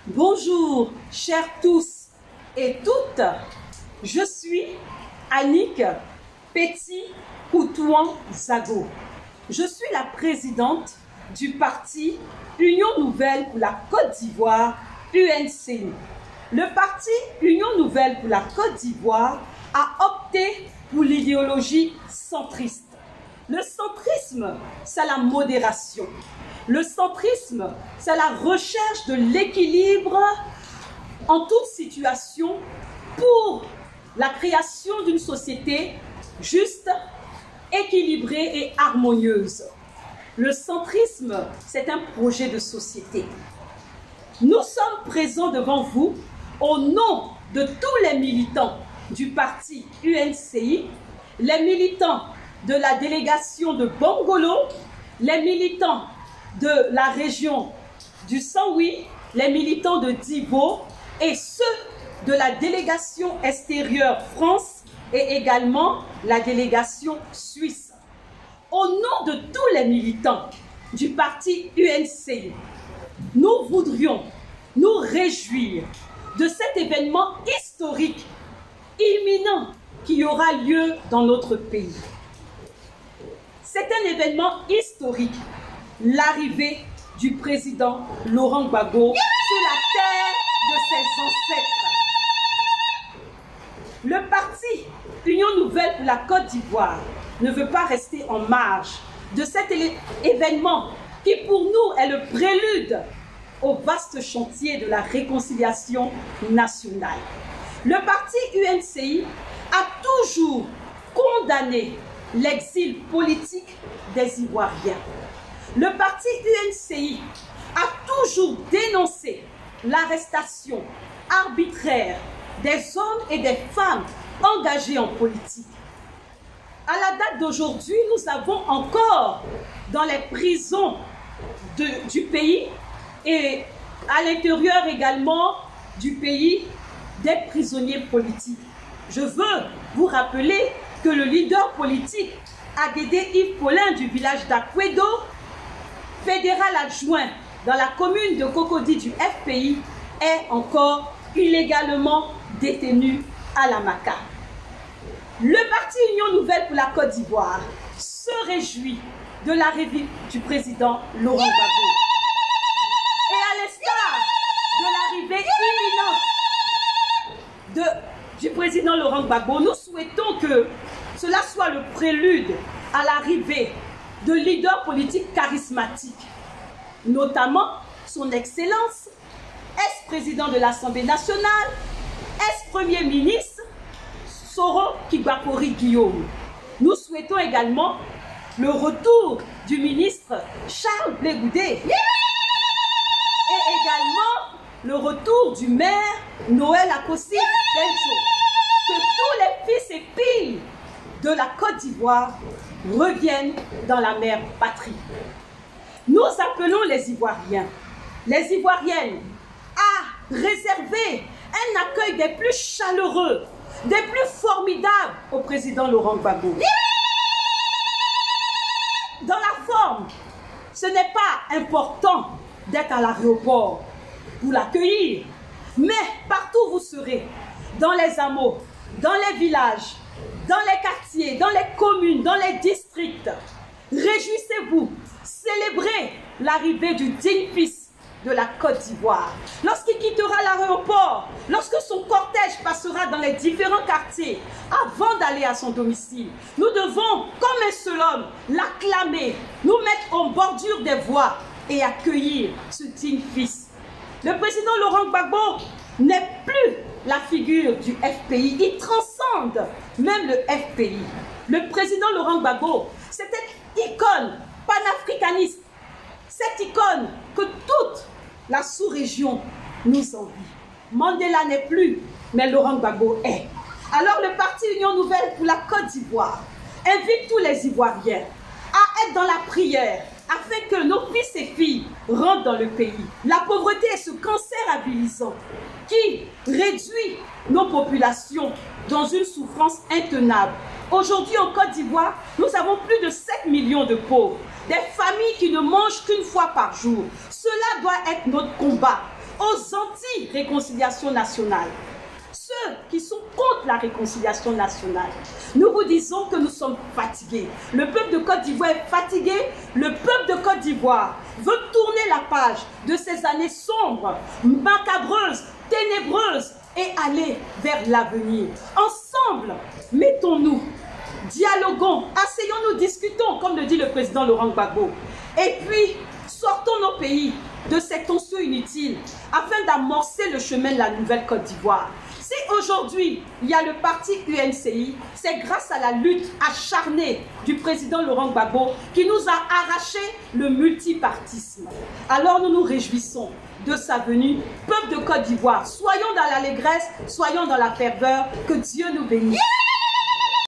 Bonjour, chers tous et toutes. Je suis Annick Petit-Koutouan-Zago. Je suis la présidente du parti Union Nouvelle pour la Côte d'Ivoire, UNCI. Le parti Union Nouvelle pour la Côte d'Ivoire a opté pour l'idéologie centriste. Le centrisme, c'est la modération. Le centrisme, c'est la recherche de l'équilibre en toute situation pour la création d'une société juste, équilibrée et harmonieuse. Le centrisme, c'est un projet de société. Nous sommes présents devant vous au nom de tous les militants du parti UNCI, les militants de la délégation de Bongolo, les militants de la région du Saint-Louis, les militants de Divo et ceux de la délégation extérieure France et également la délégation suisse. Au nom de tous les militants du parti UNCI, nous voudrions nous réjouir de cet événement historique imminent qui aura lieu dans notre pays. C'est un événement historique, l'arrivée du président Laurent Gbagbo sur la terre de ses ancêtres. Le parti Union Nouvelle pour la Côte d'Ivoire ne veut pas rester en marge de cet événement qui pour nous est le prélude au vaste chantier de la réconciliation nationale. Le parti UNCI a toujours condamné l'exil politique des Ivoiriens. Le parti UNCI a toujours dénoncé l'arrestation arbitraire des hommes et des femmes engagés en politique. À la date d'aujourd'hui, nous avons encore dans les prisons du pays et à l'intérieur également du pays des prisonniers politiques. Je veux vous rappeler que le leader politique Aguédé Yves Paulin du village d'Akwedo, fédéral adjoint dans la commune de Cocody du FPI, est encore illégalement détenu à la Maca. Le parti Union Nouvelle pour la Côte d'Ivoire se réjouit de l'arrivée du président Laurent Gbagbo. Et à l'instar de l'arrivée imminente du président Laurent Gbagbo, nous souhaitons que cela soit le prélude à l'arrivée de leaders politiques charismatiques, notamment son Excellence, ex-président de l'Assemblée nationale, ex-premier ministre, Soro Kibakori Guillaume. Nous souhaitons également le retour du ministre Charles Blé Goudé et également le retour du maire Noël Akossi Benjo. Que tous les fils et filles de la Côte d'Ivoire reviennent dans la mère patrie. Nous appelons les Ivoiriens, les Ivoiriennes à réserver un accueil des plus chaleureux, des plus formidables au président Laurent Gbagbo. Dans la forme, ce n'est pas important d'être à l'aéroport pour l'accueillir, mais partout où vous serez, dans les hameaux, dans les villages, dans les quartiers, dans les communes, dans les districts, réjouissez-vous, célébrez l'arrivée du digne fils de la Côte d'Ivoire. Lorsqu'il quittera l'aéroport, lorsque son cortège passera dans les différents quartiers, avant d'aller à son domicile, nous devons, comme un seul homme, l'acclamer, nous mettre en bordure des voies et accueillir ce digne fils. Le président Laurent Gbagbo n'est plus la figure du FPI, il transcende même le FPI. Le président Laurent Gbagbo, c'est cette icône panafricaniste, cette icône que toute la sous-région nous envie. Mandela n'est plus, mais Laurent Gbagbo est. Alors le parti Union Nouvelle pour la Côte d'Ivoire invite tous les Ivoiriens à être dans la prière, afin que nos fils et filles rentrent dans le pays. La pauvreté est ce cancer avilisant qui réduit nos populations dans une souffrance intenable. Aujourd'hui en Côte d'Ivoire, nous avons plus de 7 millions de pauvres, des familles qui ne mangent qu'une fois par jour. Cela doit être notre combat. aux anti-réconciliation nationale, ceux qui sont contre la réconciliation nationale, nous vous disons que nous sommes fatigués. Le peuple de Côte d'Ivoire est fatigué. Le peuple de Côte d'Ivoire veut tourner la page de ces années sombres, macabreuses, ténébreuses et aller vers l'avenir. Ensemble, mettons-nous, dialoguons, asseyons-nous, discutons, comme le dit le président Laurent Gbagbo. Et puis, sortons nos pays de cette tension inutile afin d'amorcer le chemin de la nouvelle Côte d'Ivoire. Si aujourd'hui, il y a le parti UNCI, c'est grâce à la lutte acharnée du président Laurent Gbagbo qui nous a arraché le multipartisme. Alors nous nous réjouissons de sa venue. Peuple de Côte d'Ivoire, soyons dans l'allégresse, soyons dans la ferveur, que Dieu nous bénisse.